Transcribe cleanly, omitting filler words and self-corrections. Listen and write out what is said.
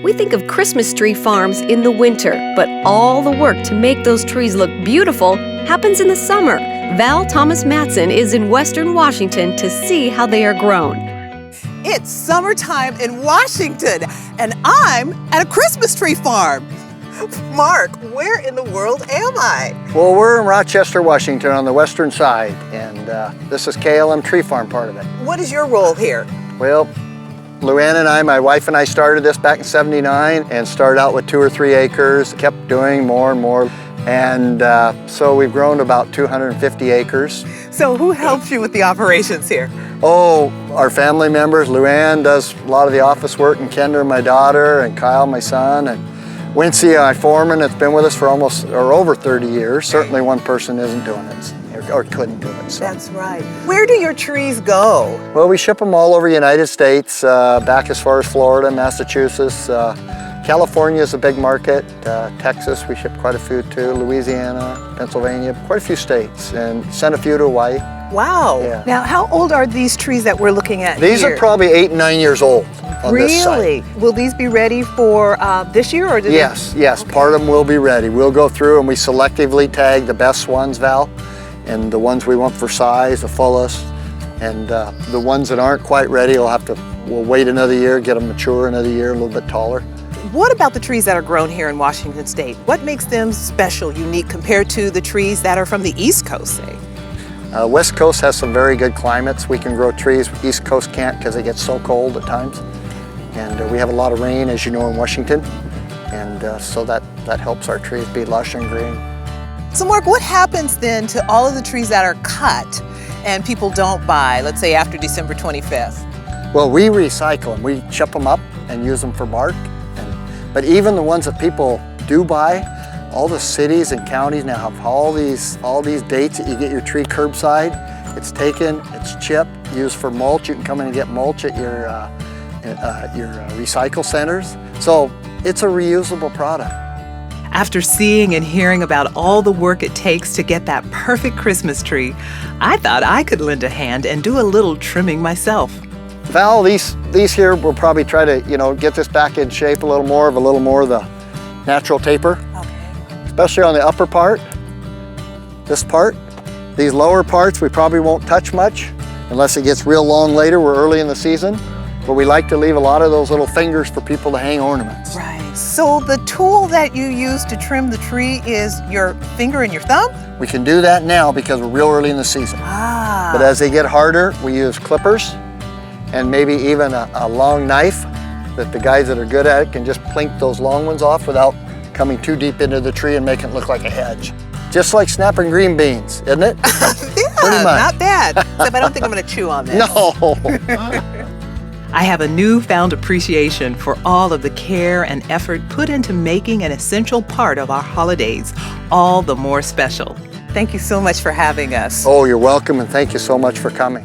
We think of Christmas tree farms in the winter, but all the work to make those trees look beautiful happens in the summer. Val Thomas Matson is in Western Washington to see how they are grown. It's summertime in Washington, and I'm at a Christmas tree farm. Mark, where in the world am I? Well, we're in Rochester, Washington on the western side, and this is KLM Tree Farm part of it. What is your role here? Well, Luann and I, my wife and I started this back in '79 and started out with 2 or 3 acres, kept doing more and more. And so we've grown to about 250 acres. So who helps you with the operations here? Oh, our family members. Luann does a lot of the office work, and Kendra, my daughter, and Kyle, my son, and Wincy, our foreman, that's been with us for almost or over 30 years. Certainly one person isn't doing it or couldn't do it. So. That's right. Where do your trees go? Well, we ship them all over the United States, back as far as Florida, Massachusetts. California is a big market. Texas, we ship quite a few to. Louisiana, Pennsylvania, quite a few states, and sent a few to Hawaii. Wow. Yeah. Now, how old are these trees that we're looking at These here? are probably 8 and 9 years old on this site. Really? Will these be ready for this year? Or Yes, okay. Part of them will be ready. We'll go through and we selectively tag the best ones, Val, and the ones we want for size, the fullest, and the ones that aren't quite ready, we'll wait another year, get them mature another year, a little bit taller. What about the trees that are grown here in Washington State? What makes them special, unique, compared to the trees that are from the East Coast, say? West Coast has some very good climates. We can grow trees. East Coast can't because it gets so cold at times. And we have a lot of rain, as you know, in Washington. And so that helps our trees be lush and green. So Mark, what happens then to all of the trees that are cut and people don't buy, let's say after December 25th? Well, we recycle them. We chip them up and use them for bark. But even the ones that people do buy, all the cities and counties now have all these dates that you get your tree curbside. It's taken, it's chipped, used for mulch. You can come in and get mulch at your recycle centers. So it's a reusable product. After seeing and hearing about all the work it takes to get that perfect Christmas tree, I thought I could lend a hand and do a little trimming myself. Val, these here, we'll probably try to, get this back in shape a little more of the natural taper. Okay. Especially on the upper part, this part. These lower parts we probably won't touch much unless it gets real long later. We're early in the season, but we like to leave a lot of those little fingers for people to hang ornaments. Right. So the tool that you use to trim the tree is your finger and your thumb? We can do that now because we're real early in the season. Ah. But as they get harder, we use clippers and maybe even a long knife that the guys that are good at it can just plink those long ones off without coming too deep into the tree and making it look like a hedge. Just like snapping green beans, isn't it? Yeah, not bad. Except I don't think I'm going to chew on this. No. I have a newfound appreciation for all of the care and effort put into making an essential part of our holidays all the more special. Thank you so much for having us. Oh, you're welcome, and thank you so much for coming.